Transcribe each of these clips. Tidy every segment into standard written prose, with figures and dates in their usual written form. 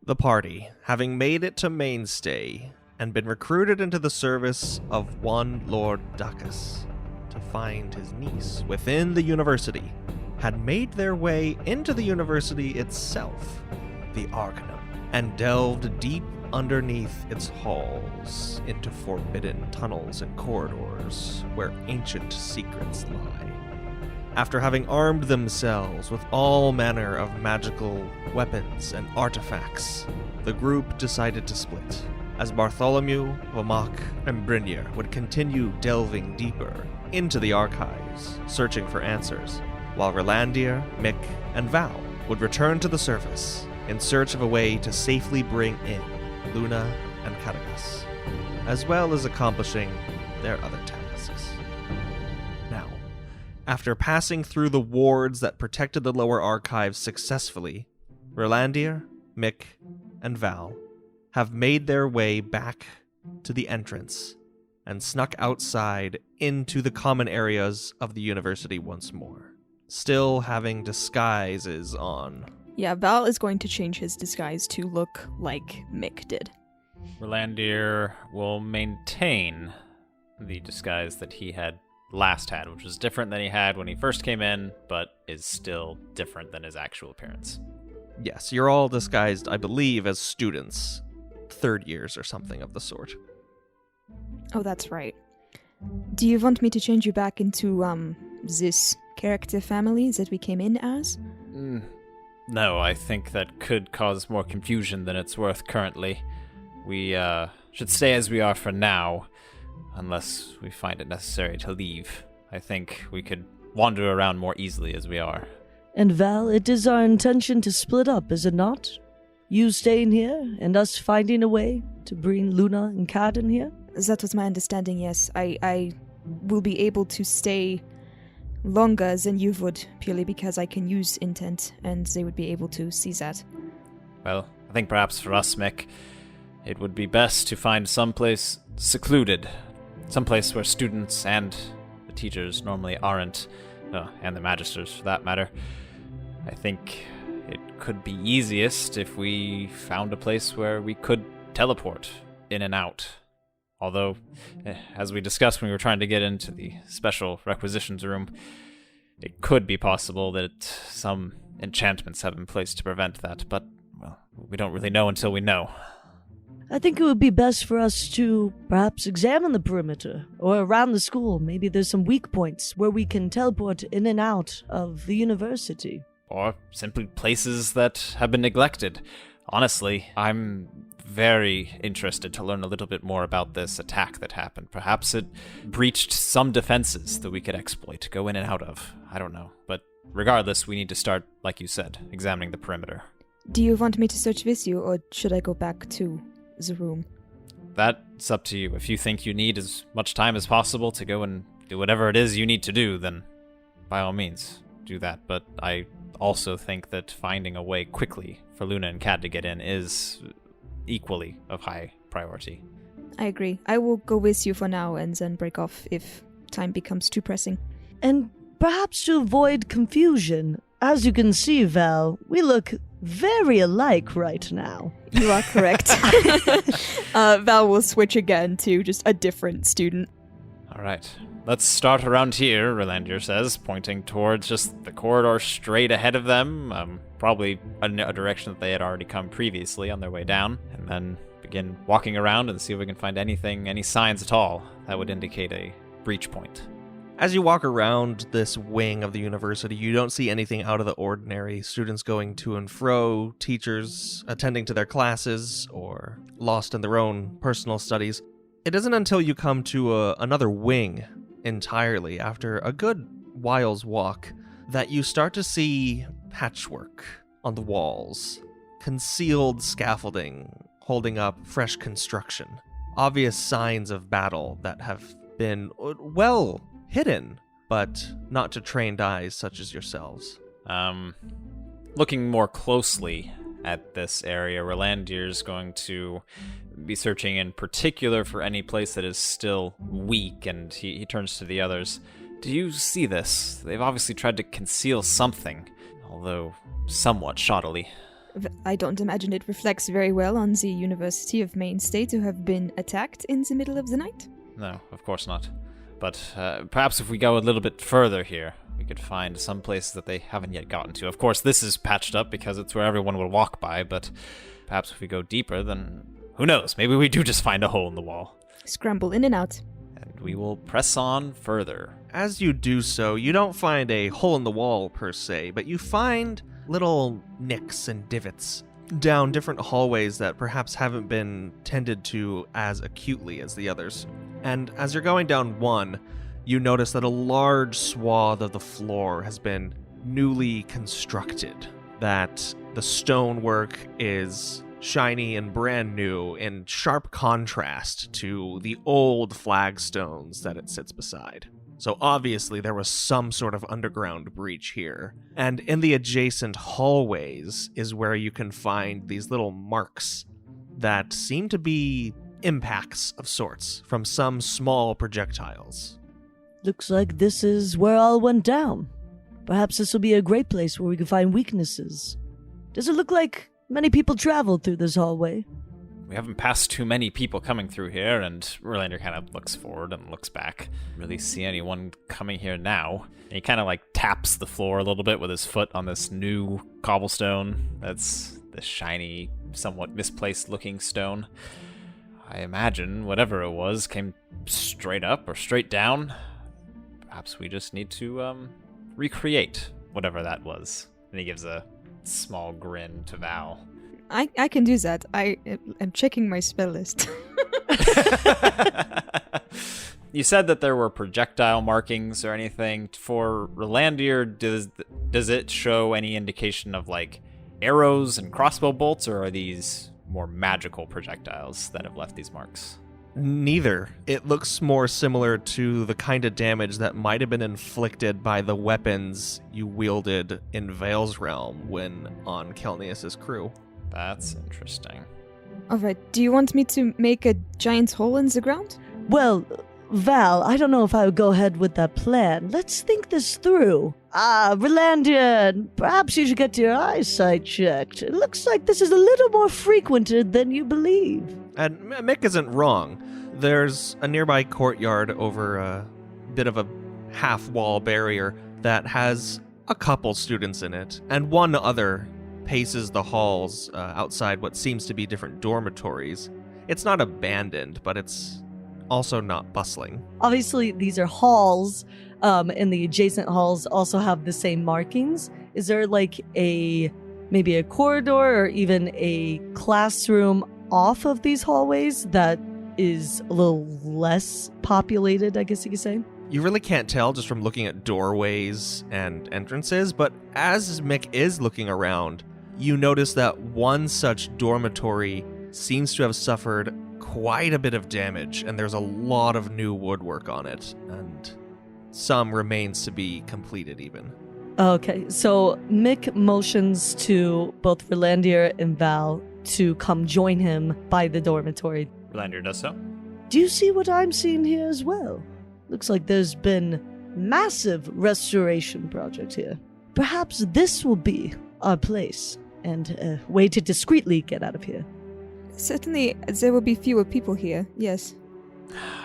The party, having made it to Mainstay and been recruited into the service of one Lord Duckus to find his niece within the university, had made their way into the university itself, the Arcanum, and delved deep underneath its halls into forbidden tunnels and corridors where ancient secrets lie. After having armed themselves with all manner of magical weapons and artifacts, the group decided to split, as Bartholomew, Vamahk, and Brynjir would continue delving deeper into the archives, searching for answers, while Ralandir, Mick, and Val would return to the surface in search of a way to safely bring in Luna and Catacombs, as well as accomplishing their other tasks. Now, after passing through the wards that protected the lower archives successfully, Ralandir, Mick, and Val have made their way back to the entrance and snuck outside into the common areas of the university once more, still having disguises on. Yeah, Val is going to change his disguise to look like Mick did. Ralandir will maintain the disguise that he had last had, which was different than he had when he first came in, but is still different than his actual appearance. Yes, you're all disguised, I believe, as students, third years or something of the sort. Oh, that's right. Do you want me to change you back into, this character family that we came in as? No, I think that could cause more confusion than it's worth currently. We, should stay as we are for now, unless we find it necessary to leave. I think we could wander around more easily as we are. And Val, it is our intention to split up, is it not? You staying here, and us finding a way to bring Luna and Kad in here? That was my understanding, yes. I will be able to stay longer than you would, purely because I can use intent, and they would be able to see that. Well, I think perhaps for us, Mick, it would be best to find someplace secluded. Someplace where students and the teachers normally aren't, and the magisters for that matter. I think it could be easiest if we found a place where we could teleport in and out. Although, as we discussed when we were trying to get into the special requisitions room, it could be possible that some enchantments have been placed to prevent that, but, well, we don't really know until we know. I think it would be best for us to perhaps examine the perimeter, or around the school. Maybe there's some weak points where we can teleport in and out of the university. Or simply places that have been neglected. Honestly, I'm very interested to learn a little bit more about this attack that happened. Perhaps it breached some defenses that we could exploit, go in and out of. I don't know. But regardless, we need to start, like you said, examining the perimeter. Do you want me to search with you, or should I go back to the room? That's up to you. If you think you need as much time as possible to go and do whatever it is you need to do, then by all means, do that. But I also think that finding a way quickly for Luna and Kad to get in is equally of high priority. I agree. I will go with you for now and then break off if time becomes too pressing. And perhaps to avoid confusion, as you can see, Val, we look very alike right now. You are correct. Val will switch again to just a different student. All right. Let's start around here, Ralandir says, pointing towards just the corridor straight ahead of them, probably a direction that they had already come previously on their way down, and then begin walking around and see if we can find anything, any signs at all that would indicate a breach point. As you walk around this wing of the university, you don't see anything out of the ordinary. Students going to and fro, teachers attending to their classes, or lost in their own personal studies. It isn't until you come to another wing entirely, after a good while's walk, that you start to see patchwork on the walls, concealed scaffolding holding up fresh construction, obvious signs of battle that have been well hidden, but not to trained eyes such as yourselves. Looking more closely at this area, Ralandir's going to be searching in particular for any place that is still weak, and he turns to the others. Do you see this? They've obviously tried to conceal something, although somewhat shoddily. I don't imagine it reflects very well on the University of Mainstay to have been attacked in the middle of the night. No, of course not. But perhaps if we go a little bit further here, we could find some places that they haven't yet gotten to. Of course, this is patched up because it's where everyone will walk by, but perhaps if we go deeper, then who knows? Maybe we do just find a hole in the wall. Scramble in and out. And we will press on further. As you do so, you don't find a hole in the wall per se, but you find little nicks and divots down different hallways that perhaps haven't been tended to as acutely as the others. And as you're going down one, you notice that a large swath of the floor has been newly constructed, that the stonework is shiny and brand new in sharp contrast to the old flagstones that it sits beside. So obviously there was some sort of underground breach here. And in the adjacent hallways is where you can find these little marks that seem to be impacts of sorts from some small projectiles. Looks like this is where all went down. Perhaps this will be a great place where we can find weaknesses. Does it look like many people traveled through this hallway? We haven't passed too many people coming through here, and Ralandir kind of looks forward and looks back. Really see anyone coming here now. And he kind of taps the floor a little bit with his foot on this new cobblestone. That's this shiny, somewhat misplaced looking stone. I imagine whatever it was came straight up or straight down. Perhaps we just need to recreate whatever that was. And he gives a small grin to Val. I can do that. I am checking my spell list. You said that there were projectile markings or anything. For Ralandir, does it show any indication of arrows and crossbow bolts, or are these more magical projectiles that have left these marks? Neither. It looks more similar to the kind of damage that might have been inflicted by the weapons you wielded in Vale's realm when on Kelnius' crew. That's interesting. Alright, do you want me to make a giant hole in the ground? Well, Val, I don't know if I would go ahead with that plan. Let's think this through. Ralandir, perhaps you should get your eyesight checked. It looks like this is a little more frequented than you believe. And Mick isn't wrong. There's a nearby courtyard over a bit of a half-wall barrier that has a couple students in it, and one other paces the halls outside what seems to be different dormitories. It's not abandoned, but it's also not bustling. Obviously, these are halls, and the adjacent halls also have the same markings. Is there maybe a corridor or even a classroom off of these hallways that is a little less populated, I guess you could say? You really can't tell just from looking at doorways and entrances, but as Mick is looking around, you notice that one such dormitory seems to have suffered quite a bit of damage, and there's a lot of new woodwork on it, and some remains to be completed even. Okay, so Mick motions to both Ralandir and Val to come join him by the dormitory. Ralandir does so. Do you see what I'm seeing here as well? Looks like there's been massive restoration project here. Perhaps this will be our place and a way to discreetly get out of here. Certainly, there will be fewer people here, yes.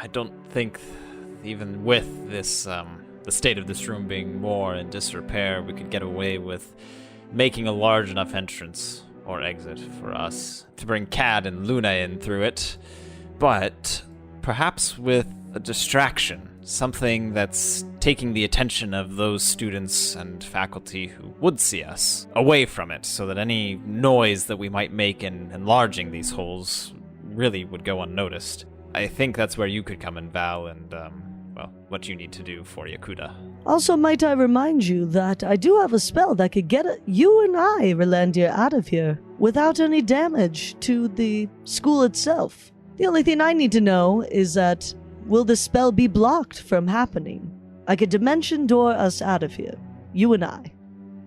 I don't think, even with this, the state of this room being more in disrepair, we could get away with making a large enough entrance or exit for us to bring Kad and Luna in through it. But perhaps with a distraction, something that's taking the attention of those students and faculty who would see us away from it, so that any noise that we might make in enlarging these holes really would go unnoticed. I think that's where you could come in, Val, and, what you need to do for Yakuda. Also, might I remind you that I do have a spell that could get you and I, Ralandir, out of here without any damage to the school itself. The only thing I need to know is that will the spell be blocked from happening? I could dimension door us out of here, you and I.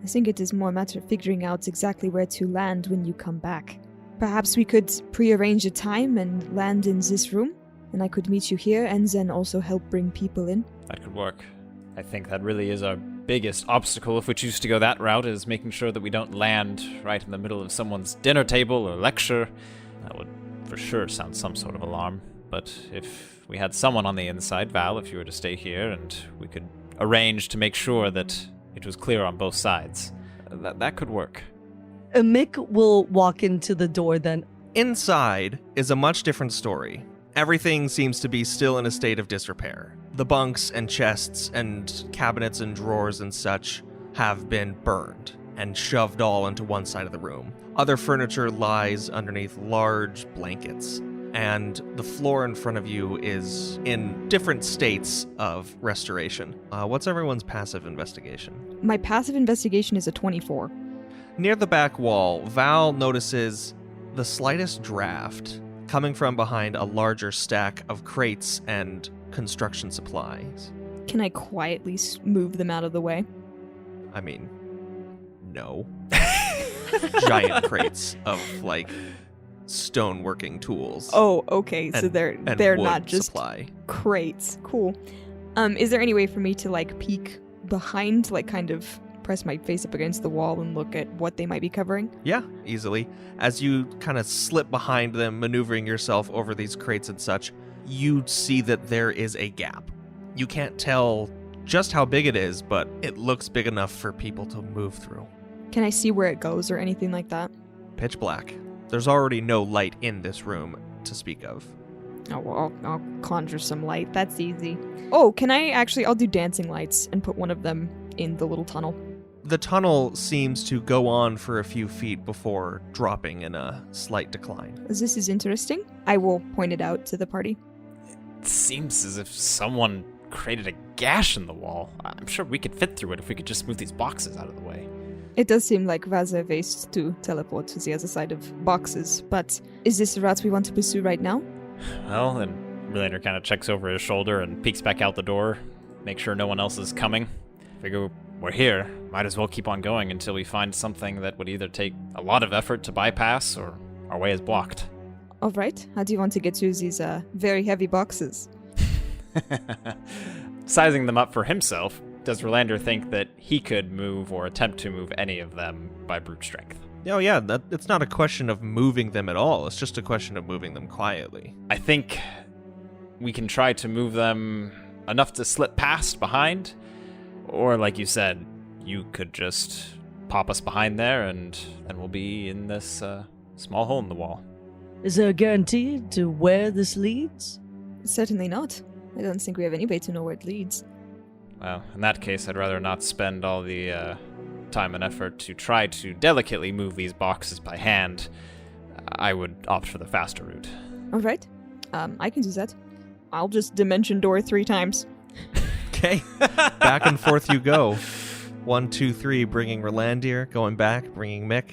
I think it is more a matter of figuring out exactly where to land when you come back. Perhaps we could prearrange a time and land in this room, and I could meet you here and then also help bring people in. That could work. I think that really is our biggest obstacle, if we choose to go that route, is making sure that we don't land right in the middle of someone's dinner table or lecture. That would for sure sound some sort of alarm. But if we had someone on the inside, Val, if you were to stay here, and we could arrange to make sure that it was clear on both sides, that could work. Mick will walk into the door then. Inside is a much different story. Everything seems to be still in a state of disrepair. The bunks and chests and cabinets and drawers and such have been burned and shoved all into one side of the room. Other furniture lies underneath large blankets, and the floor in front of you is in different states of restoration. What's everyone's passive investigation? My passive investigation is a 24. Near the back wall, Val notices the slightest draft coming from behind a larger stack of crates and construction supplies. Can I quietly move them out of the way? I mean, no. Giant crates of, like, stoneworking tools. Oh, okay. So they're wood not just supply. crates. Cool. Is there any way for me to like peek behind, like kind of press my face up against the wall and look at what they might be covering? Yeah, easily. As you kind of slip behind them, maneuvering yourself over these crates and such, you see that there is a gap. You can't tell just how big it is, but it looks big enough for people to move through. Can I see where it goes or anything like that? Pitch black. There's already no light in this room to speak of. Oh, well, I'll conjure some light. That's easy. Oh, can I actually... I'll do dancing lights and put one of them in the little tunnel. The tunnel seems to go on for a few feet before dropping in a slight decline. This is interesting. I will point it out to the party. It seems as if someone created a gash in the wall. I'm sure we could fit through it if we could just move these boxes out of the way. It does seem like Vaza ways to teleport to the other side of boxes, but is this the route we want to pursue right now? Well, then Ralandir kind of checks over his shoulder and peeks back out the door, make sure no one else is coming. Figure we're here, might as well keep on going until we find something that would either take a lot of effort to bypass or our way is blocked. All right. How do you want to get through these very heavy boxes? Sizing them up for himself, does Ralandir think that he could move or attempt to move any of them by brute strength? Oh yeah, it's not a question of moving them at all. It's just a question of moving them quietly. I think we can try to move them enough to slip past behind, or like you said, you could just pop us behind there and we'll be in this small hole in the wall. Is there a guarantee to where this leads? Certainly not. I don't think we have any way to know where it leads. Well, in that case, I'd rather not spend all the time and effort to try to delicately move these boxes by hand. I would opt for the faster route. All right. I can do that. I'll just dimension door 3 times. Okay. Back and forth you go. 1, 2, 3, bringing Ralandir, going back, bringing Mick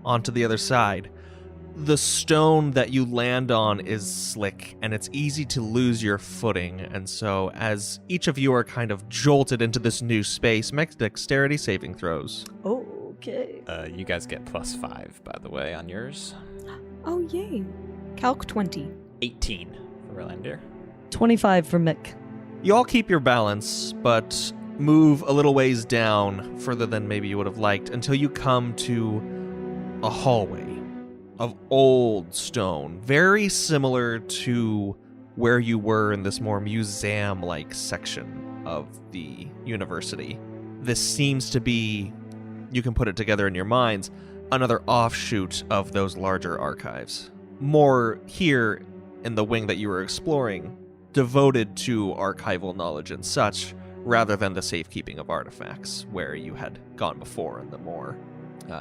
onto the other side. The stone that you land on is slick, and it's easy to lose your footing, and so as each of you are kind of jolted into this new space, make dexterity saving throws. Oh, okay. You guys get +5, by the way, on yours. Oh, yay. Calc 20. 18 for Ralandir. 25 for Mick. You all keep your balance, but move a little ways down, further than maybe you would have liked, until you come to a hallway of old stone, very similar to where you were in this more museum-like section of the university. This seems to be, you can put it together in your minds, another offshoot of those larger archives. More here in the wing that you were exploring, devoted to archival knowledge and such, rather than the safekeeping of artifacts, where you had gone before in the more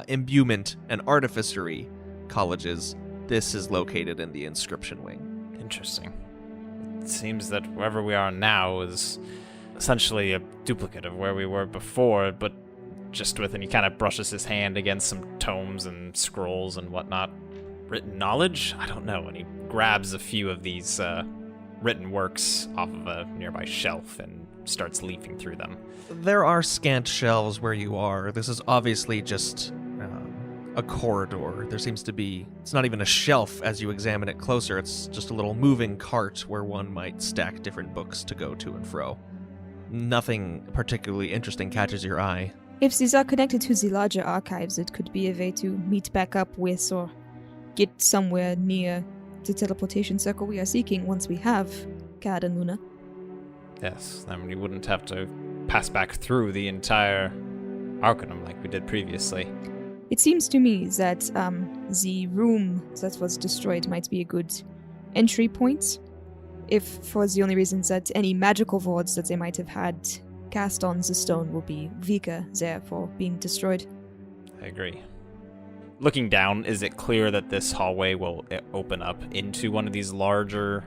imbuement and artificery colleges. This is located in the inscription wing. Interesting. It seems that wherever we are now is essentially a duplicate of where we were before, but just with, and he kind of brushes his hand against some tomes and scrolls and whatnot. Written knowledge? I don't know. And he grabs a few of these written works off of a nearby shelf and starts leafing through them. There are scant shelves where you are. This is obviously just a corridor. There seems to be, it's not even a shelf as you examine it closer. It's just a little moving cart where one might stack different books to go to and fro. Nothing particularly interesting catches your eye. If these are connected to the larger archives, it could be a way to meet back up with or get somewhere near the teleportation circle we are seeking once we have Kad and Luna. Yes, then we wouldn't have to pass back through the entire Arcanum like we did previously. It seems to me that the room that was destroyed might be a good entry point, if for the only reason that any magical wards that they might have had cast on the stone will be weaker there for being destroyed. I agree. Looking down, is it clear that this hallway will open up into one of these larger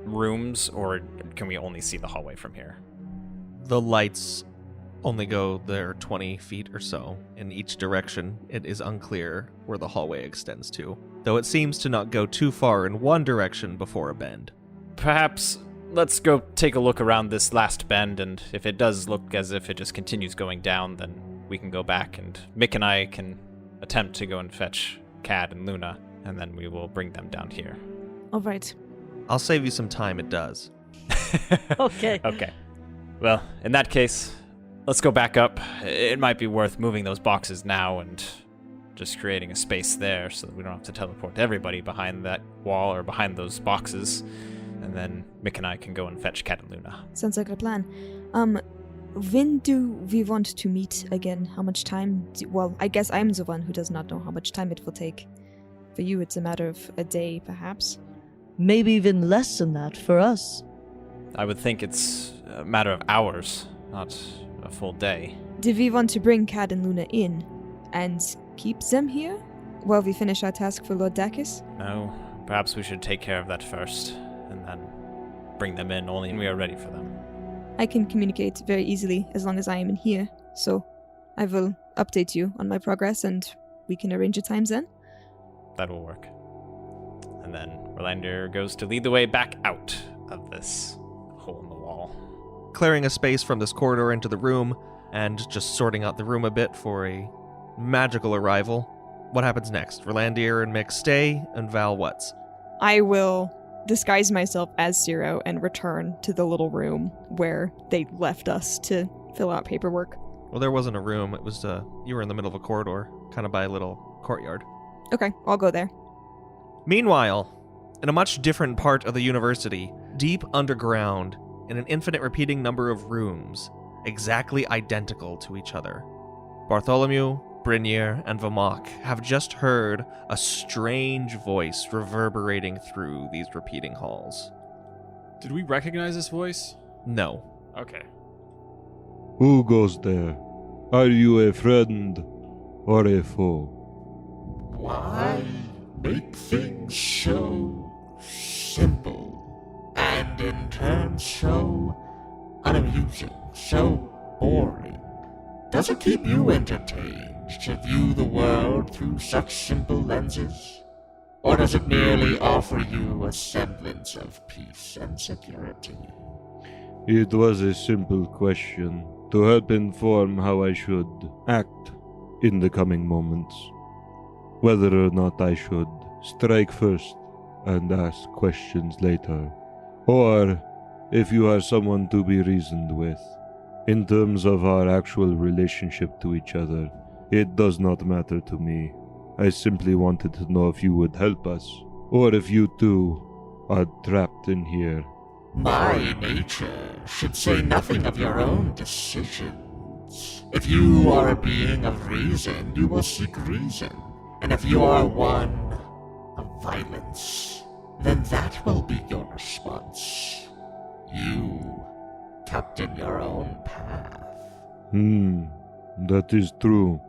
rooms, or can we only see the hallway from here? The lights only go there 20 feet or so in each direction. It is unclear where the hallway extends to, though it seems to not go too far in one direction before a bend. Perhaps let's go take a look around this last bend, and if it does look as if it just continues going down, then we can go back, and Mick and I can attempt to go and fetch Kad and Luna, and then we will bring them down here. All right. I'll save you some time, it does. Okay. Okay. Well, in that case, let's go back up. It might be worth moving those boxes now and just creating a space there so that we don't have to teleport everybody behind that wall or behind those boxes. And then Mick and I can go and fetch Kad and Luna. Sounds like a plan. When do we want to meet again? How much time? Well, I guess I'm the one who does not know how much time it will take. For you, it's a matter of a day, perhaps. Maybe even less than that for us. I would think it's a matter of hours, not a full day. Do we want to bring Kad and Luna in and keep them here while we finish our task for Lord Dacus? No, perhaps we should take care of that first, and then bring them in only when we are ready for them. I can communicate very easily as long as I am in here, so I will update you on my progress and we can arrange a time then. That will work. And then Ralandir goes to lead the way back out of this hole in the wall. Clearing a space from this corridor into the room, and just sorting out the room a bit for a magical arrival. What happens next? Ralandir and Mick stay, and Val what's? I will disguise myself as Zero and return to the little room where they left us to fill out paperwork. Well, there wasn't a room. It was, you were in the middle of a corridor, kind of by a little courtyard. Okay, I'll go there. Meanwhile, in a much different part of the university, deep underground, in an infinite repeating number of rooms, exactly identical to each other, Bartholomew, Brynjir, and Vamahk have just heard a strange voice reverberating through these repeating halls. Did we recognize this voice? No. Okay. Who goes there? Are you a friend or a foe? Why make things so simple and in turn so unamusing, so boring? Does it keep you entertained to view the world through such simple lenses? Or does it merely offer you a semblance of peace and security? It was a simple question to help inform how I should act in the coming moments. Whether or not I should strike first and ask questions later. Or if you are someone to be reasoned with. In terms of our actual relationship to each other, it does not matter to me. I simply wanted to know if you would help us, or if you too are trapped in here. My nature should say nothing of your own decisions. If you are a being of reason, you will seek reason. And if you are one of violence, then that will be your response. You kept in your own path. That is true.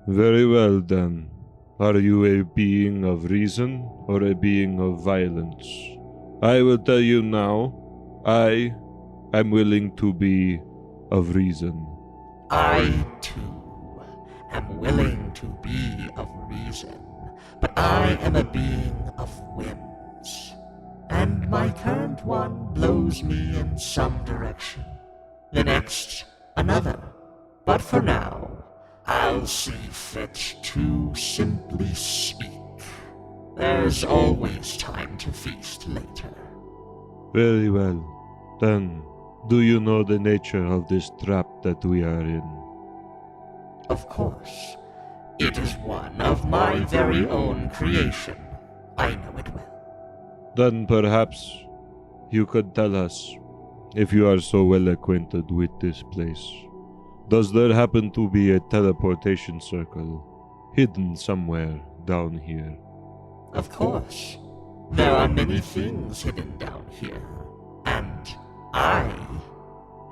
Very well then. Are you a being of reason or a being of violence? I will tell you now, I am willing to be of reason. I, too, am willing to be of reason, but I am a being of whims. And my current one blows me in some direction, the next another. But for now, I'll see fit to simply speak. There's always time to feast later. Very well. Then, Do you know the nature of this trap that we are in? Of course. It is one of my very own creation. I know it well. Then perhaps you could tell us, if you are so well acquainted with this place. Does there happen to be a teleportation circle hidden somewhere down here? Of course. There are many things hidden down here. And I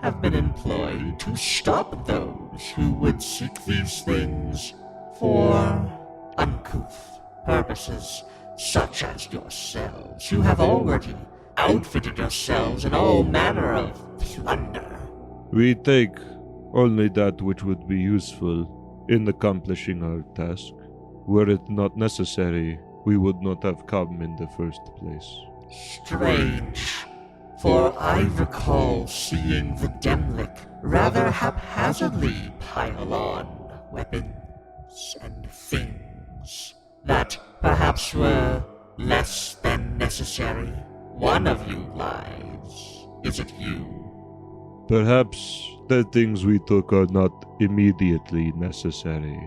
have been employed to stop those who would seek these things for uncouth purposes, such as yourselves, who have already outfitted yourselves in all manner of plunder. We take only that which would be useful in accomplishing our task. Were it not necessary, we would not have come in the first place. Strange, for I recall seeing the Demlik rather haphazardly pile on weapons and things that perhaps were less than necessary. One of you lies. Is it you? Perhaps the things we took are not immediately necessary,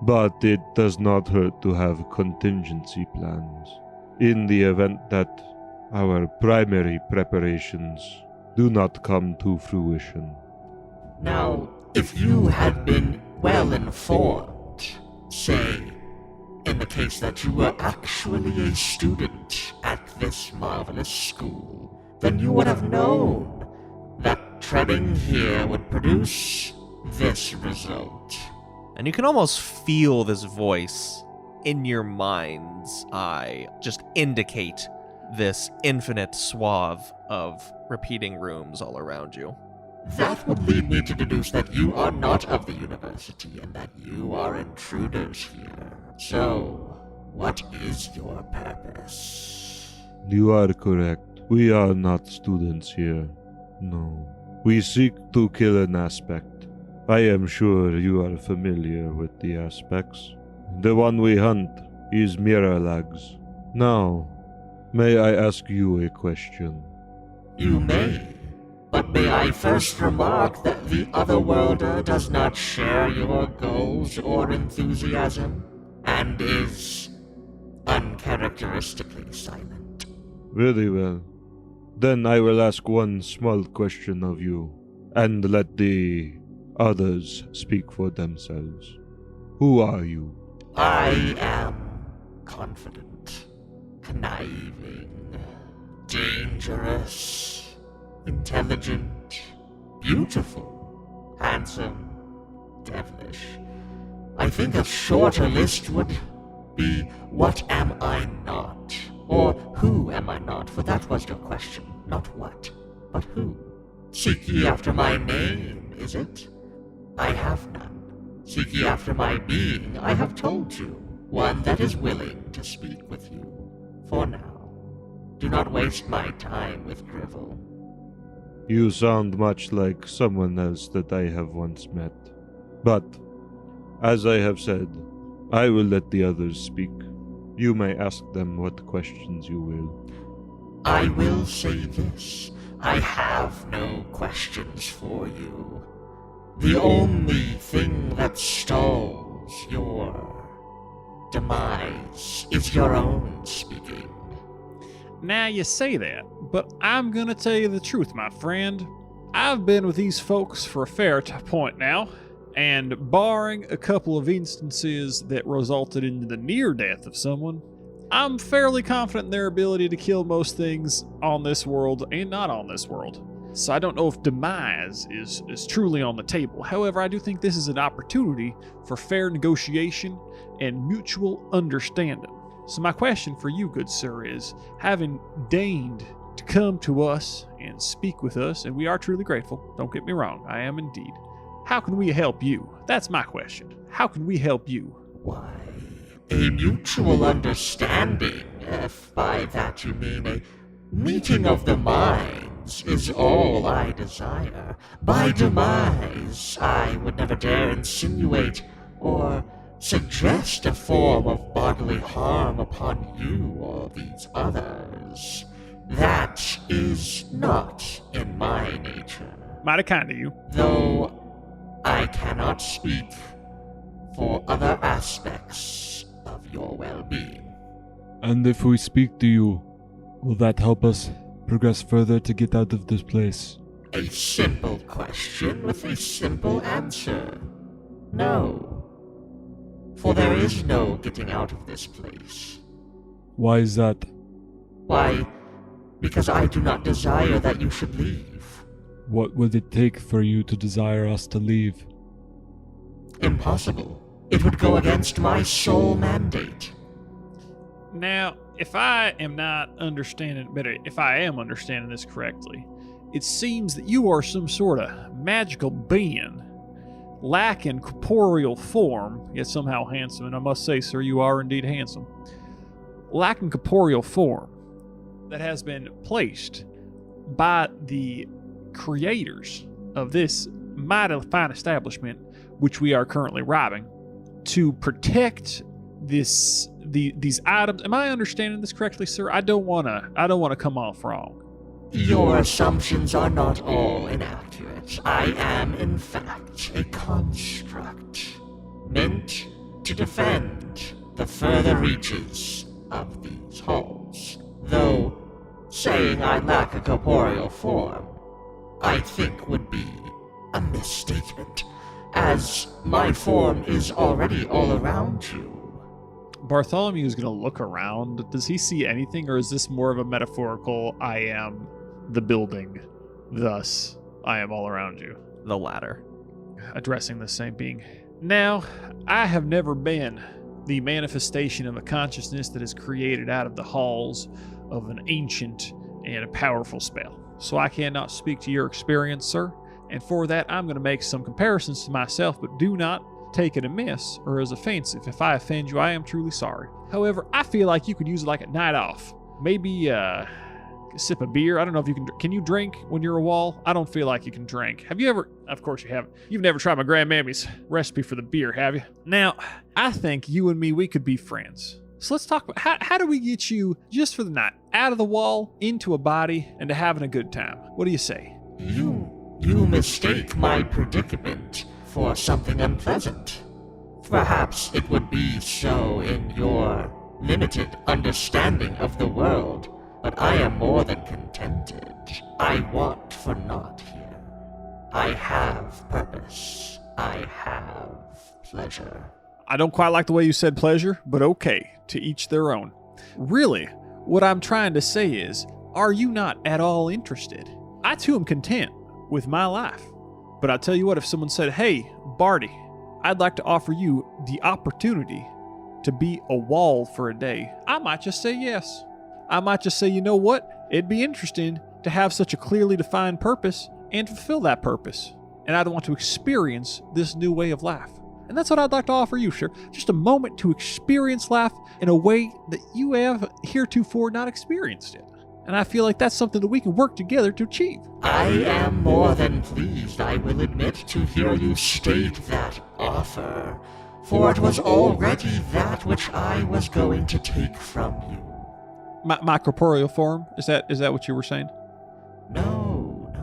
but it does not hurt to have contingency plans in the event that our primary preparations do not come to fruition. Now, if you had been well informed, say, in the case that you were actually a student at this marvelous school, then you would have known that treading here would produce this result. And you can almost feel this voice in your mind's eye just indicate this infinite swath of repeating rooms all around you. That would lead me to deduce that you are not of the university and that you are intruders here. So, what is your purpose? You are correct. We are not students here. No. We seek to kill an aspect. I am sure you are familiar with the aspects. The one we hunt is Miralags. Now, may I ask you a question? You may. But may I first remark that the Otherworlder does not share your goals or enthusiasm, and is uncharacteristically silent. Very well. Then I will ask one small question of you, and let the others speak for themselves. Who are you? I am confident, conniving, dangerous, intelligent, beautiful, handsome, devilish. I think a shorter list would be what am I not? Or who am I not? For that was your question. Not what, but who. Seek ye after my name, is it? I have none. Seek ye after my being, I have told you. One that is willing to speak with you. For now. Do not waste my time with drivel. You sound much like someone else that I have once met. But, as I have said, I will let the others speak. You may ask them what questions you will. I will say this. I have no questions for you. The only thing that stalls your demise is your own speaking. Now you say that, but I'm gonna tell you the truth, my friend. I've been with these folks for a fair point now, and barring a couple of instances that resulted in the near death of someone, I'm fairly confident in their ability to kill most things on this world and not on this world. So I don't know if demise is truly on the table. However, I do think this is an opportunity for fair negotiation and mutual understanding. So my question for you, good sir, is, having deigned to come to us and speak with us, and we are truly grateful, don't get me wrong, I am indeed. How can we help you? That's my question. How can we help you? Why, a mutual understanding, if by that you mean a meeting of the minds, is all I desire. By demise, I would never dare insinuate or suggest a form of bodily harm upon you or these others. That is not in my nature. Mighty kind of you. Though I cannot speak for other aspects of your well-being. And if we speak to you, will that help us progress further to get out of this place? A simple question with a simple answer. No. For there is no getting out of this place. Why is that? Why? Because I do not desire that you should leave. What would it take for you to desire us to leave? Impossible. It would go against my sole mandate. Now, if I am understanding this correctly, it seems that you are some sort of magical being, lacking corporeal form, yet somehow handsome, and I must say, sir, you are indeed handsome. Lacking corporeal form that has been placed by the creators of this mighty fine establishment, which we are currently robbing, to protect these items. Am I understanding this correctly, sir? I don't want to come off wrong. Your assumptions are not all inaccurate. I am, in fact, a construct meant to defend the further reaches of these halls. Though saying I lack a corporeal form, I think would be a misstatement, as my form is already all around you. Bartholomew is going to look around. Does he see anything, or is this more of a metaphorical, I am the building, thus I am all around you? The latter. Addressing the same being. Now, I have never been the manifestation of a consciousness that is created out of the halls of an ancient and a powerful spell. So I cannot speak to your experience, sir. And for that, I'm going to make some comparisons to myself, but do not take it amiss or as offensive. If I offend you, I am truly sorry. However, I feel like you could use like a night off. Maybe a sip of beer. I don't know if you can you drink when you're a wall? I don't feel like you can drink. Have you ever? Of course you haven't. You've never tried my grandmammy's recipe for the beer, have you? Now, I think you and me, we could be friends. So let's talk about how do we get you, just for the night, out of the wall, into a body, and to having a good time? What do you say? You mistake my predicament for something unpleasant. Perhaps it would be so in your limited understanding of the world, but I am more than contented. I want for naught here. I have purpose. I have pleasure. I don't quite like the way you said pleasure, but okay, to each their own. Really, what I'm trying to say is, are you not at all interested? I too am content with my life. But I tell you what, if someone said, hey, Barty, I'd like to offer you the opportunity to be a wall for a day, I might just say yes. I might just say, you know what? It'd be interesting to have such a clearly defined purpose and to fulfill that purpose. And I'd want to experience this new way of life. And that's what I'd like to offer you, sir. Just a moment to experience life in a way that you have heretofore not experienced it. And I feel like that's something that we can work together to achieve. I am more than pleased, I will admit, to hear you state that offer, for it was already that which I was going to take from you. My corporeal form? Is that what you were saying? No.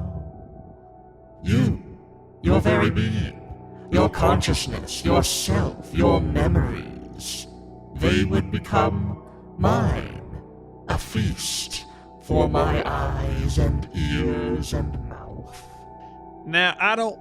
You, your very being, your consciousness, yourself, your memories, they would become mine, a feast for my eyes and ears and mouth. Now, I don't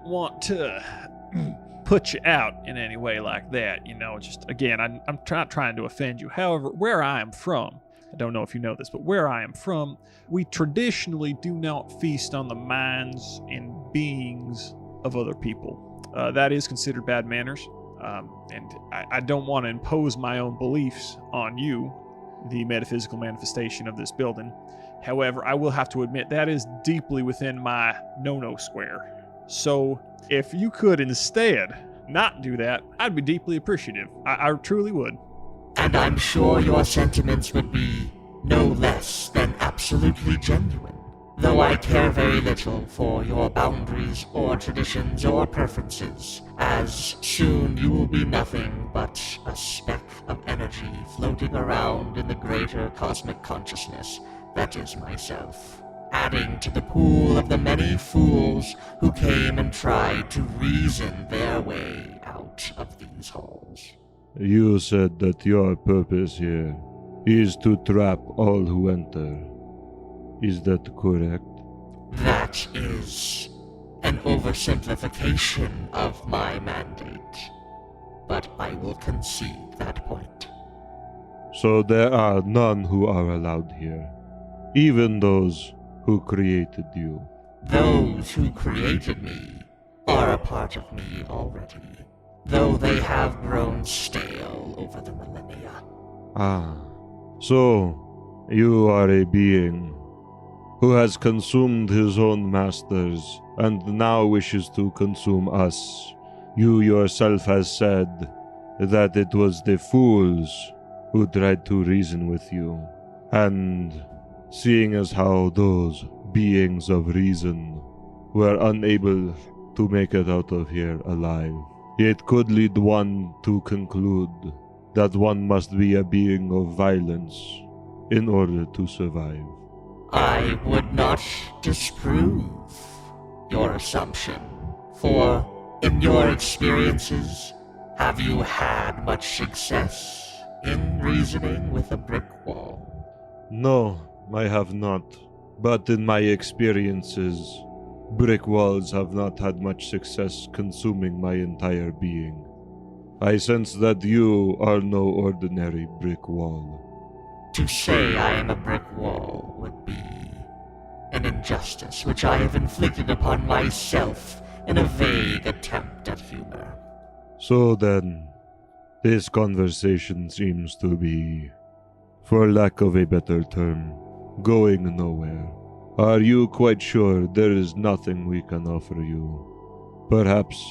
want to put you out in any way like that, just, again, I'm not trying to offend you. However, where I am from, I don't know if you know this, but where I am from, we traditionally do not feast on the minds and beings of other people. That is considered bad manners, and I don't want to impose my own beliefs on you, the metaphysical manifestation of this building. However, I will have to admit that is deeply within my no-no square. So if you could instead not do that, I'd be deeply appreciative. I truly would. And I'm sure your sentiments would be no less than absolutely genuine. though I care very little for your boundaries or traditions or preferences, as soon you will be nothing but a speck of energy floating around in the greater cosmic consciousness that is myself, adding to the pool of the many fools who came and tried to reason their way out of these halls. You said that your purpose here is to trap all who enter. Is that correct? That is an oversimplification of my mandate, but I will concede that point. So there are none who are allowed here, even those who created you. Those who created me are a part of me already, though they have grown stale over the millennia. Ah, so you are a being who has consumed his own masters and now wishes to consume us. You yourself has said that it was the fools who tried to reason with you, and seeing as how those beings of reason were unable to make it out of here alive, it could lead one to conclude that one must be a being of violence in order to survive. I would not disprove your assumption, for in your experiences, have you had much success in reasoning with a brick wall? No, I have not. But in my experiences, brick walls have not had much success consuming my entire being. I sense that you are no ordinary brick wall. To say I am a brick wall would be an injustice which I have inflicted upon myself in a vague attempt at humor. So then, this conversation seems to be, for lack of a better term, going nowhere. Are you quite sure there is nothing we can offer you? Perhaps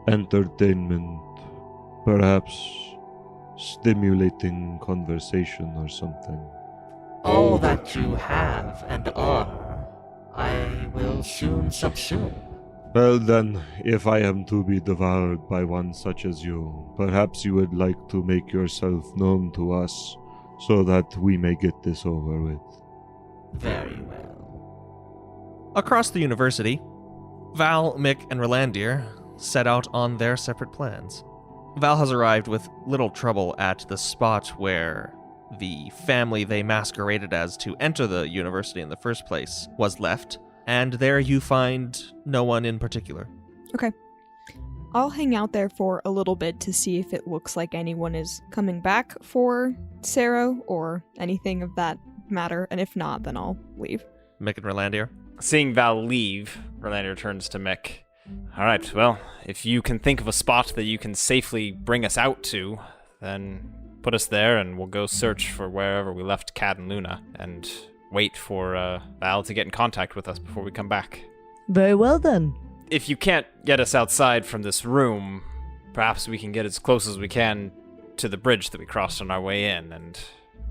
entertainment, perhaps stimulating conversation or something. All that you have and are, I will soon subsume. Well then, if I am to be devoured by one such as you, perhaps you would like to make yourself known to us, so that we may get this over with. Very well. Across the university, Val, Mick, and Ralandir set out on their separate plans. Val has arrived with little trouble at the spot where the family they masqueraded as to enter the university in the first place was left, and there you find no one in particular. Okay. I'll hang out there for a little bit to see if it looks like anyone is coming back for Sarah or anything of that matter, and if not, then I'll leave. Mick and Ralandir? Seeing Val leave, Ralandir turns to Mick. All right, well, if you can think of a spot that you can safely bring us out to, then put us there and we'll go search for wherever we left Kad and Luna and wait for Val to get in contact with us before we come back. Very well then. If you can't get us outside from this room, perhaps we can get as close as we can to the bridge that we crossed on our way in and,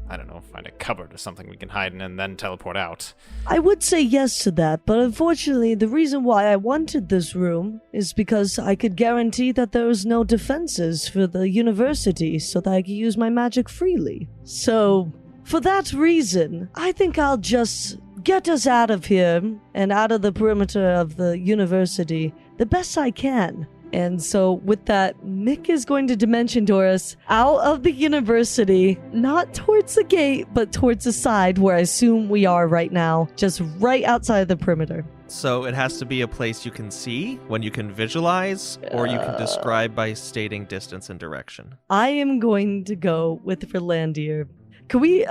I don't know, find a cupboard or something we can hide in and then teleport out. I would say yes to that, but unfortunately the reason why I wanted this room is because I could guarantee that there was no defenses for the university so that I could use my magic freely. So, for that reason, I think I'll just get us out of here and out of the perimeter of the university the best I can. And so with that, Mick is going to dimension door us out of the university, not towards the gate, but towards the side where I assume we are right now, just right outside the perimeter. So it has to be a place you can see, when you can visualize, or you can describe by stating distance and direction. I am going to go with Ralandir. Can we,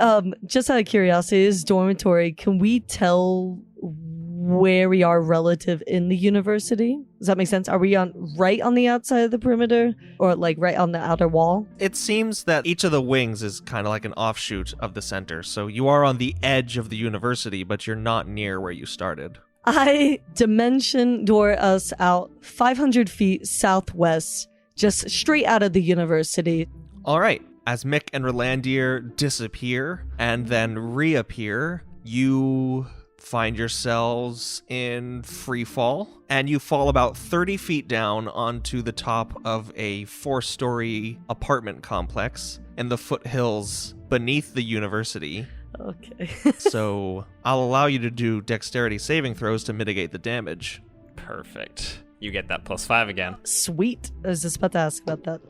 just out of curiosity, this dormitory, can we tell where we are relative in the university? Does that make sense? Are we right on the outside of the perimeter, or like right on the outer wall? It seems that each of the wings is kind of like an offshoot of the center, so you are on the edge of the university, but you're not near where you started. I dimension door us out 500 feet southwest, just straight out of the university. All right. As Mick and Ralandir disappear and then reappear, you find yourselves in free fall, and you fall about 30 feet down onto the top of a 4-story apartment complex in the foothills beneath the university. Okay. So I'll allow you to do dexterity saving throws to mitigate the damage. Perfect. You get that +5 again. Sweet. I was just about to ask about that.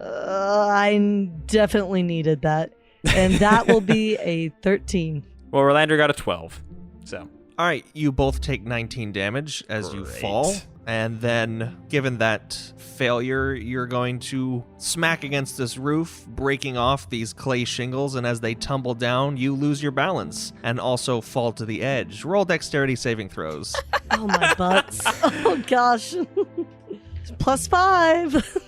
I definitely needed that. And that will be a 13. Well, Ralandir got a 12. So. All right, you both take 19 damage as you fall. And then, given that failure, you're going to smack against this roof, breaking off these clay shingles, and as they tumble down, you lose your balance and also fall to the edge. Roll dexterity saving throws. Oh, my butts. Oh, gosh. +5.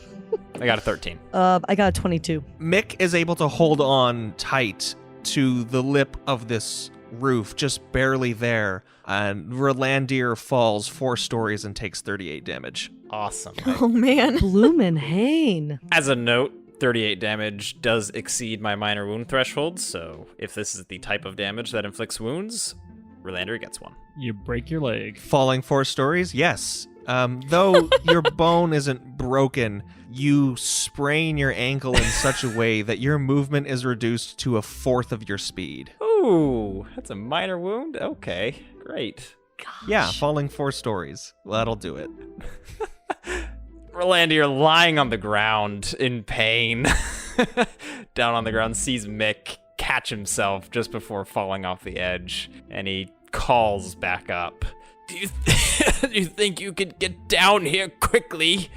I got a 13. I got a 22. Mick is able to hold on tight to the lip of this roof, just barely there, and Ralandir falls 4 stories and takes 38 damage. Awesome. Oh, man. Bloomin' Hane. As a note, 38 damage does exceed my minor wound threshold, so if this is the type of damage that inflicts wounds, Ralandir gets one. You break your leg. Falling 4 stories? Yes. Though your bone isn't broken, you sprain your ankle in such a way that your movement is reduced to 1/4 of your speed. Ooh, that's a minor wound? Okay, great. Gosh. Yeah, falling 4 stories. That'll do it. Ralandir lying on the ground in pain, down on the ground, sees Mick catch himself just before falling off the edge, and he calls back up. Do you think you could get down here quickly?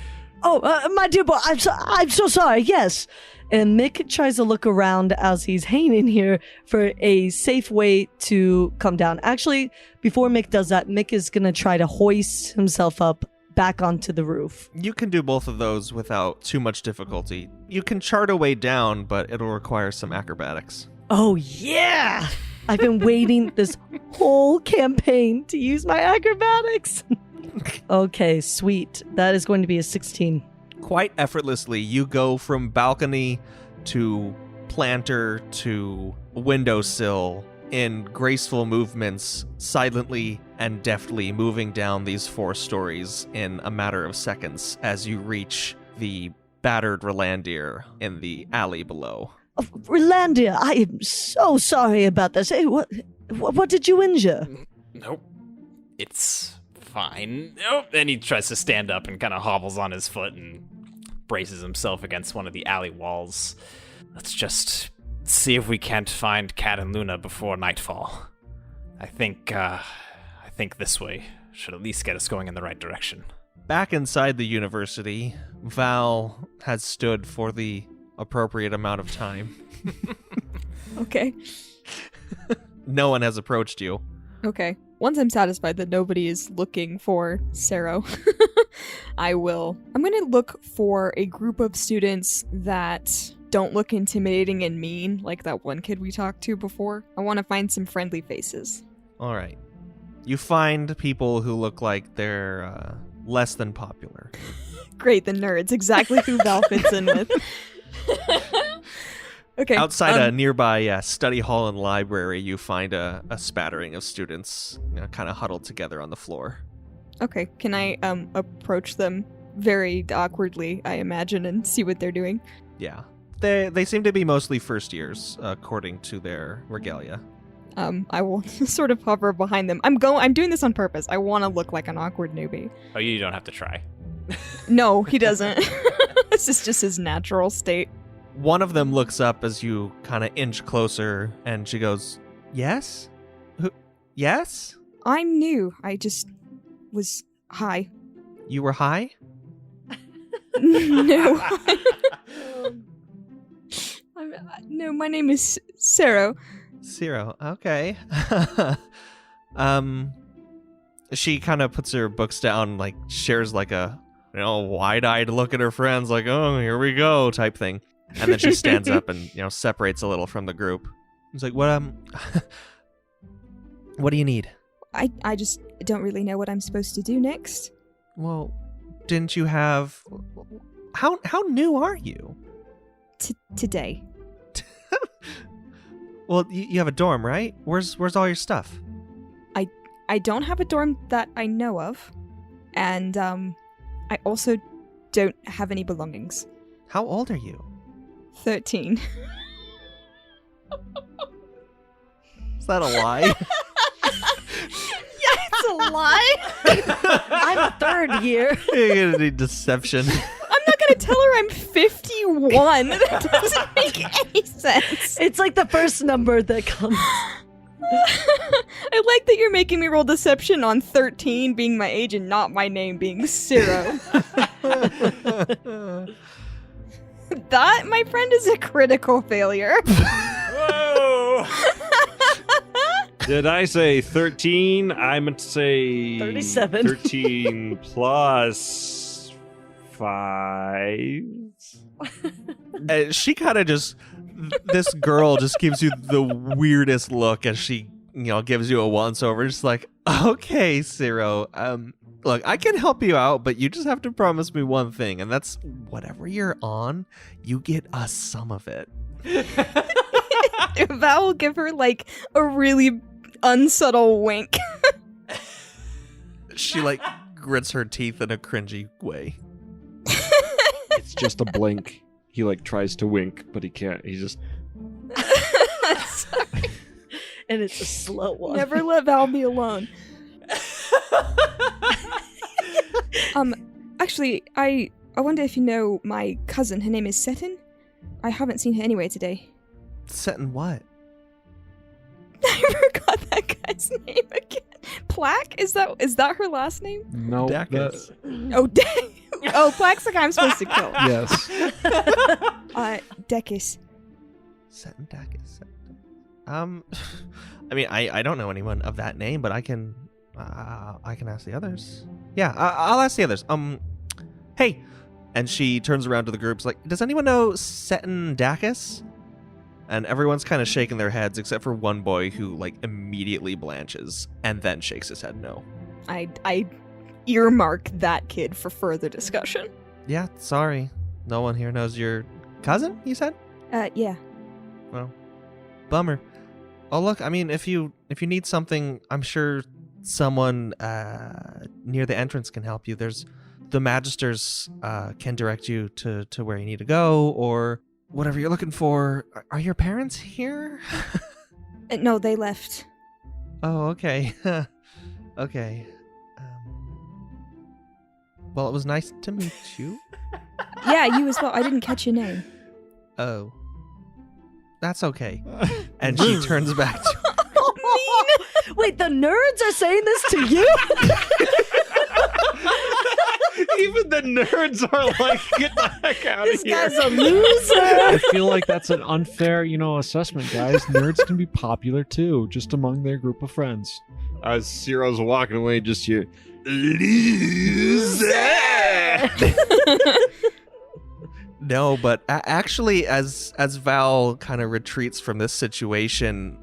Oh, my dear boy, I'm so sorry, yes. And Mick tries to look around as he's hanging here for a safe way to come down. Actually, before Mick does that, Mick is going to try to hoist himself up back onto the roof. You can do both of those without too much difficulty. You can chart a way down, but it'll require some acrobatics. Oh, yeah! I've been waiting this whole campaign to use my acrobatics. Okay, sweet. That is going to be a 16. Quite effortlessly, you go from balcony to planter to windowsill in graceful movements, silently and deftly moving down these 4 stories in a matter of seconds as you reach the battered Ralandir in the alley below. Oh, Ralandir, I am so sorry about this. Hey, what did you injure? Nope. It's fine. Nope. And he tries to stand up and kind of hobbles on his foot and braces himself against one of the alley walls. Let's just see if we can't find Kad and Luna before nightfall. I think this way should at least get us going in the right direction. Back inside the university, Val has stood for the appropriate amount of time. Okay. No one has approached you. Okay. Once I'm satisfied that nobody is looking for Sero, I'm going to look for a group of students that don't look intimidating and mean, like that one kid we talked to before. I want to find some friendly faces. All right. You find people who look like they're less than popular. Great, the nerds. Exactly who Val fits in with. Okay. Outside a nearby study hall and library, you find a spattering of students, kind of huddled together on the floor. Okay, can I approach them very awkwardly, I imagine, and see what they're doing? Yeah. They seem to be mostly first years, according to their regalia. I will sort of hover behind them. I'm doing this on purpose. I want to look like an awkward newbie. Oh, you don't have to try. No, he doesn't. This is just his natural state. One of them looks up as you kind of inch closer, and she goes, "Yes? Yes? I'm new. I just was high." You were high? No. No, my name is Sero. Zero. Okay. She kind of puts her books down, like shares like a wide-eyed look at her friends, like, "Oh, here we go," type thing. And then she stands up and separates a little from the group. It's like, what do you need? I just don't really know what I'm supposed to do next. Well, didn't you have? How new are you? Today. Well, you have a dorm, right? Where's all your stuff? I I don't have a dorm that I know of, and I also don't have any belongings. How old are you? 13. Is that a lie? It's a lie. I'm a third year. You're gonna need deception. I'm not gonna tell her I'm 51. That doesn't make any sense. It's like the first number that comes. I like that you're making me roll deception on 13 being my age and not my name being Ciro. That, my friend, is a critical failure. Whoa! Did I say 13? I meant to say 37. 13 plus 5. She kind of just, this girl just gives you the weirdest look as she, gives you a once over. Just like, okay, Ciro, look, I can help you out, but you just have to promise me one thing, and that's whatever you're on, you get us some of it. Val will give her, like, a really unsubtle wink. She, grits her teeth in a cringy way. It's just a blink. He tries to wink, but he can't. He just Sorry. And it's a slow one. Never let Val be alone. Actually, I wonder if you know my cousin. Her name is Seton. I haven't seen her anyway today. Setting what? I forgot that guy's name again. Plaque? Is that her last name? No. Dacus. Oh, Plaque's the guy I'm supposed to kill. Yes. Dekis. Setting Dacus. I mean, I don't know anyone of that name, but I can ask the others. Yeah, I'll ask the others. Hey, and she turns around to the groups like, does anyone know Seton Dacus? And everyone's kind of shaking their heads except for one boy who immediately blanches and then shakes his head no. I earmark that kid for further discussion. Yeah, sorry. No one here knows your cousin, you said? Yeah. Well, bummer. Oh, look, I mean, if you need something, I'm sure someone near the entrance can help you. There's the Magisters can direct you to where you need to go, or whatever you're looking for. Are your parents here? No, they left. Oh, okay. Okay. Well, it was nice to meet you. Yeah, you as well. I didn't catch your name. Oh. That's okay. And she turns back to... Wait, the nerds are saying this to you? even the nerds are like, get the heck out This of here. guy's a loser. I feel like that's an unfair, assessment, guys. Nerds can be popular too, just among their group of friends. As Ciro's walking away, just you loser. No, but actually, as Val kind of retreats from this situation,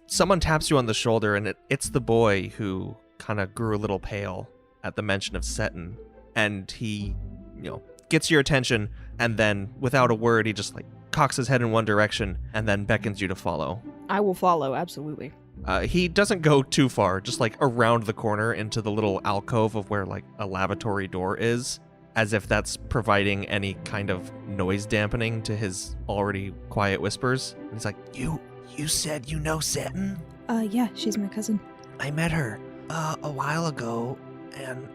someone taps you on the shoulder, and it's the boy who kind of grew a little pale at the mention of Seton, and he, gets your attention, and then without a word, he just cocks his head in one direction, and then beckons you to follow. I will follow, absolutely. He doesn't go too far, just around the corner into the little alcove of where a lavatory door is, as if that's providing any kind of noise dampening to his already quiet whispers. And he's like, You said you know Seton? Yeah, she's my cousin. I met her a while ago, and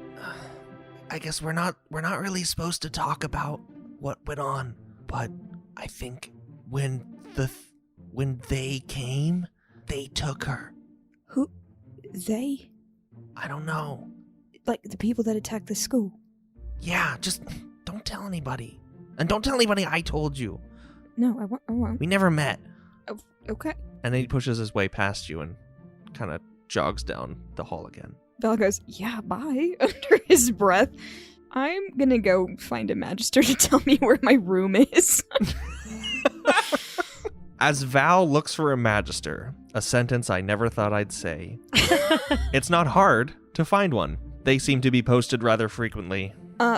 I guess we're not really supposed to talk about what went on, but I think when they came, they took her. Who? They? I don't know. Like the people that attacked the school? Yeah, just don't tell anybody. And don't tell anybody I told you. No, I won't. We never met. Okay. And then he pushes his way past you and kind of jogs down the hall again. Val goes, yeah, bye, under his breath. I'm gonna go find a magister to tell me where my room is. As Val looks for a magister, a sentence I never thought I'd say, it's not hard to find one. They seem to be posted rather frequently.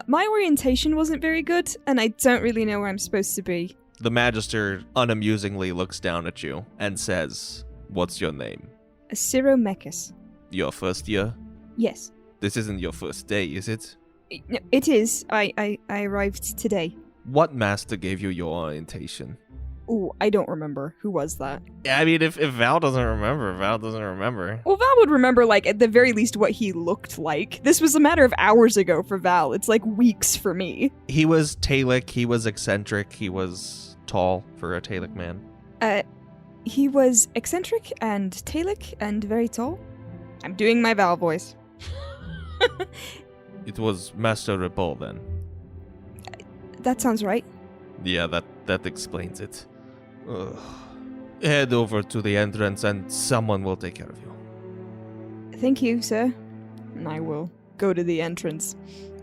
My orientation wasn't very good, and I don't really know where I'm supposed to be. The magister unamusingly looks down at you and says, What's your name? Ciro Mekis. your first year? Yes. This isn't your first day, is it? It is. I arrived today. What master gave you your orientation? Ooh, I don't remember. Who was that? I mean, if Val doesn't remember, Val doesn't remember. Well, Val would remember, like, at the very least what he looked like. This was a matter of hours ago for Val. It's like weeks for me. He was Talic, he was eccentric, he was tall for a Talic man. He was eccentric and Talic and very tall. I'm doing my Val voice. It was Master Ripple then. That sounds right. Yeah, that explains it. Ugh. Head over to the entrance and someone will take care of you. Thank you, sir. And I will go to the entrance.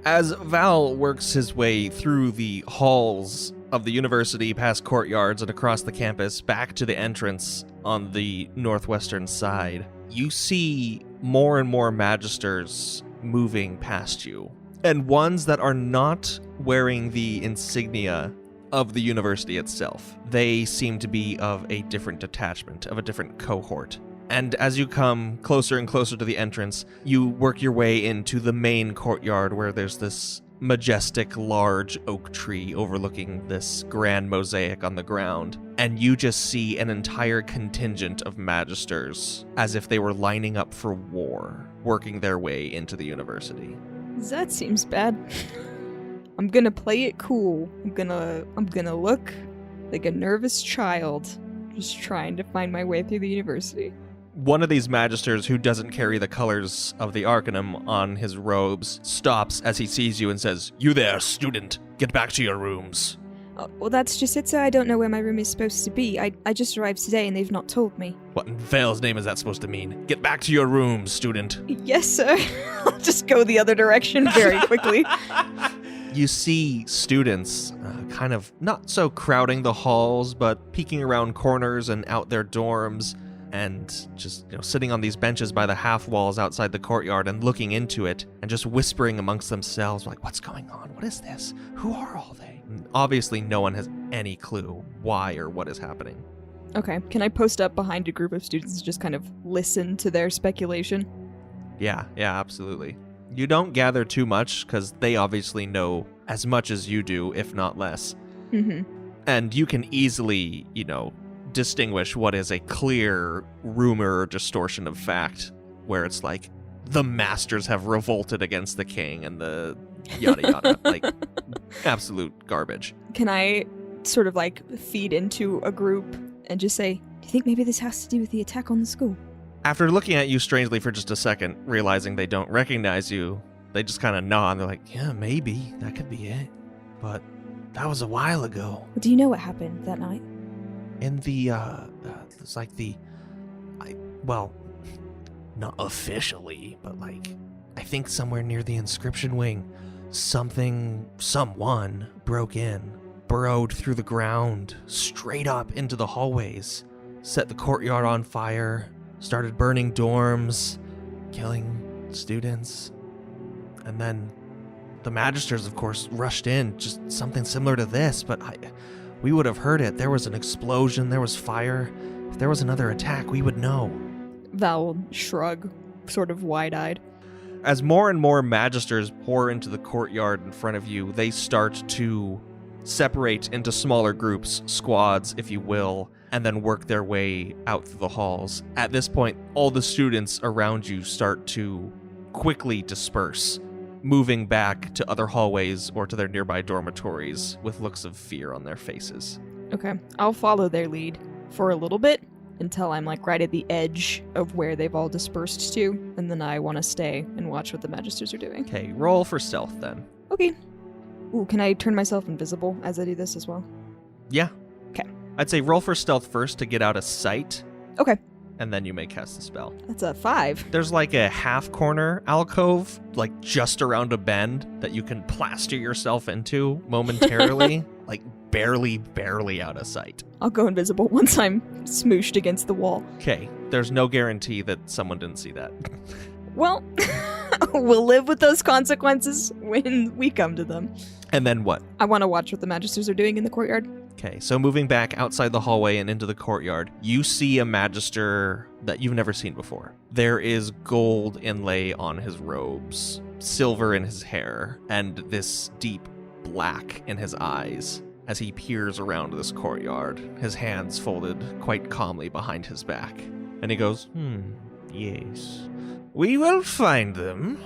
As Val works his way through the halls of the university, past courtyards and across the campus, back to the entrance on the northwestern side, you see more and more magisters moving past you. And ones that are not wearing the insignia of the university itself. They seem to be of a different detachment, of a different cohort. And as you come closer and closer to the entrance, you work your way into the main courtyard where there's this majestic, large oak tree overlooking this grand mosaic on the ground. And you just see an entire contingent of magisters, as if they were lining up for war, working their way into the university. That seems bad. I'm gonna play it cool. I'm gonna look like a nervous child, just trying to find my way through the university. One of these magisters, who doesn't carry the colors of the Arcanum on his robes, stops as he sees you and says, "You there, student! Get back to your rooms!" Well, that's just it, sir. I don't know where my room is supposed to be. I just arrived today and they've not told me. What in Vale's name is that supposed to mean? Get back to your rooms, student! Yes, sir. I'll just go the other direction very quickly. You see students kind of not so crowding the halls, but peeking around corners and out their dorms, and just sitting on these benches by the half walls outside the courtyard and looking into it and just whispering amongst themselves, like, what's going on? What is this? Who are all they? And obviously no one has any clue why or what is happening. Okay, can I post up behind a group of students and just kind of listen to their speculation? Yeah, absolutely. You don't gather too much because they obviously know as much as you do, if not less. Mm-hmm. And you can easily, distinguish what is a clear rumor or distortion of fact, where it's like, the masters have revolted against the king and the yada yada. Like, absolute garbage. Can I sort of feed into a group and just say, do you think maybe this has to do with the attack on the school? After looking at you strangely for just a second, realizing they don't recognize you, they just kind of nod. They're like, yeah, maybe. That could be it. But that was a while ago. Well, do you know what happened that night? In the, it's like well, not officially, but I think somewhere near the inscription wing, someone broke in, burrowed through the ground, straight up into the hallways, set the courtyard on fire, started burning dorms, killing students, and then the magisters, of course, rushed in, just something similar to this, but we would have heard it. There was an explosion, there was fire. If there was another attack, we would know. Val will shrug, sort of wide-eyed. As more and more magisters pour into the courtyard in front of you, they start to separate into smaller groups, squads, if you will, and then work their way out through the halls. At this point, all the students around you start to quickly disperse, moving back to other hallways or to their nearby dormitories with looks of fear on their faces. Okay, I'll follow their lead for a little bit until I'm right at the edge of where they've all dispersed to, and then I want to stay and watch what the magisters are doing. Okay, roll for stealth then. Okay. Ooh, can I turn myself invisible as I do this as well? Yeah. Okay. I'd say roll for stealth first to get out of sight. Okay. And then you may cast the spell. That's a 5. There's a half corner alcove, just around a bend that you can plaster yourself into momentarily, barely out of sight. I'll go invisible once I'm smooshed against the wall. Okay, there's no guarantee that someone didn't see that. Well, we'll live with those consequences when we come to them. And then what? I want to watch what the magisters are doing in the courtyard. Okay, so moving back outside the hallway and into the courtyard, you see a magister that you've never seen before. There is gold inlay on his robes, silver in his hair, and this deep black in his eyes as he peers around this courtyard, his hands folded quite calmly behind his back. And he goes, yes. We will find them.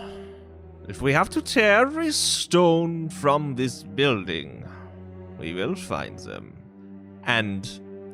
If we have to tear every stone from this building, we will find them. And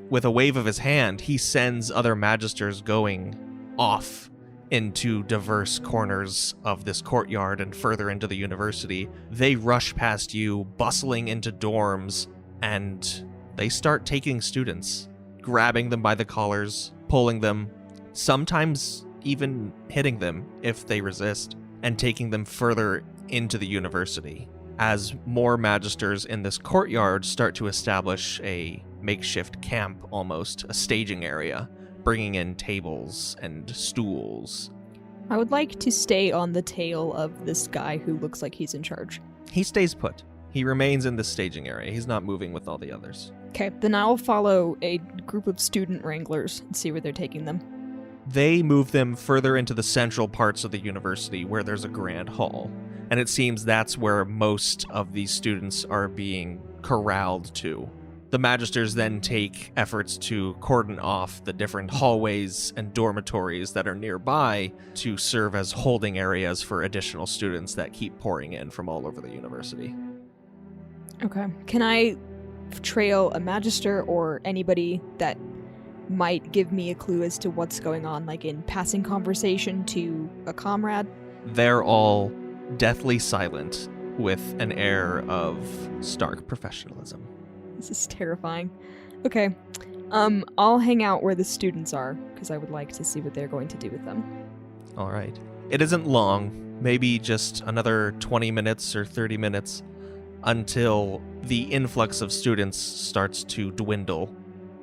with a wave of his hand, he sends other magisters going off into diverse corners of this courtyard and further into the university. They rush past you, bustling into dorms, and they start taking students, grabbing them by the collars, pulling them, sometimes even hitting them if they resist, and taking them further into the university. As more magisters in this courtyard start to establish a makeshift camp, almost a staging area, bringing in tables and stools. I would like to stay on the tail of this guy who looks like he's in charge. He stays put. He remains in the staging area. He's not moving with all the others. Okay, then I'll follow a group of student wranglers and see where they're taking them. They move them further into the central parts of the university where there's a grand hall. And it seems that's where most of these students are being corralled to. The magisters then take efforts to cordon off the different hallways and dormitories that are nearby to serve as holding areas for additional students that keep pouring in from all over the university. Okay. Can I trail a magister or anybody that might give me a clue as to what's going on, like in passing conversation to a comrade? They're all deathly silent with an air of stark professionalism. This is terrifying. Okay. I'll hang out where the students are, because I would like to see what they're going to do with them. All right. It isn't long, maybe just another 20 minutes or 30 minutes, until the influx of students starts to dwindle,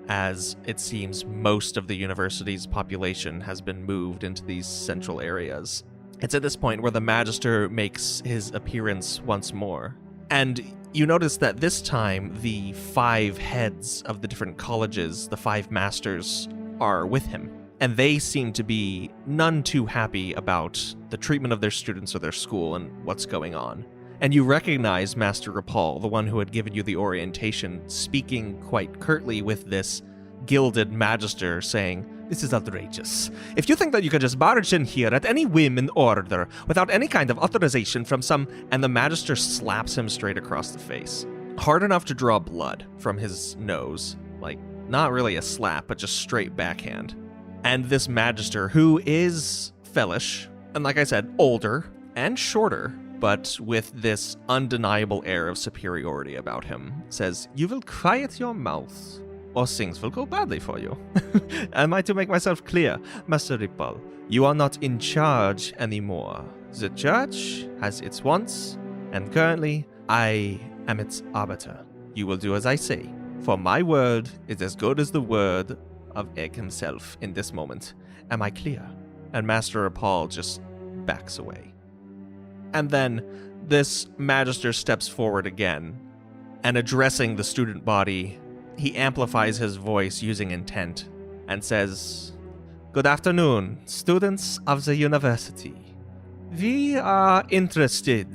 as it seems most of the university's population has been moved into these central areas. It's at this point where the Magister makes his appearance once more. And you notice that this time, the 5 heads of the different colleges, the 5 masters, are with him. And they seem to be none too happy about the treatment of their students or their school and what's going on. And you recognize Master Rapal, the one who had given you the orientation, speaking quite curtly with this gilded magister, saying, "This is outrageous. If you think that you can just barge in here at any whim and order, without any kind of authorization from some..." And the magister slaps him straight across the face. Hard enough to draw blood from his nose. Like, not really a slap, but just straight backhand. And this magister, who is fellish, and like I said, older and shorter, but with this undeniable air of superiority about him, says, "You will quiet your mouth, or things will go badly for you." Am I to make myself clear, Master Ripple? You are not in charge anymore. The church has its wants, and currently, I am its arbiter. You will do as I say, for my word is as good as the word of Egg himself in this moment. Am I clear? And Master Rapal just backs away. And then this magister steps forward again, and addressing the student body, he amplifies his voice using intent and says, "Good afternoon, students of the university. We are interested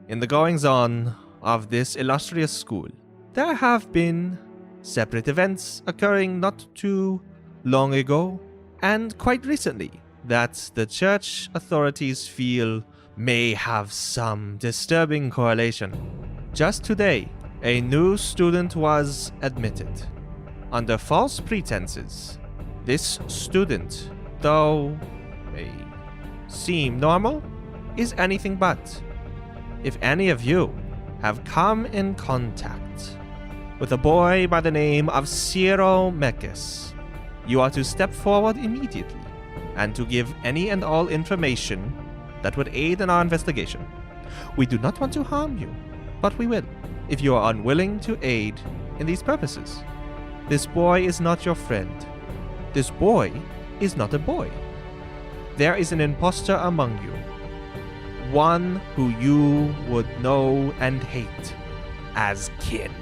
in the goings-on of this illustrious school. There have been separate events occurring not too long ago, and quite recently, that the church authorities feel may have some disturbing correlation. Just today, a new student was admitted. Under false pretenses, this student, though may seem normal, is anything but. If any of you have come in contact with a boy by the name of Ciro Mekis, you are to step forward immediately and to give any and all information that would aid in our investigation. We do not want to harm you, but we will, if you are unwilling to aid in these purposes. This boy is not your friend. This boy is not a boy. There is an impostor among you, one who you would know and hate as kin."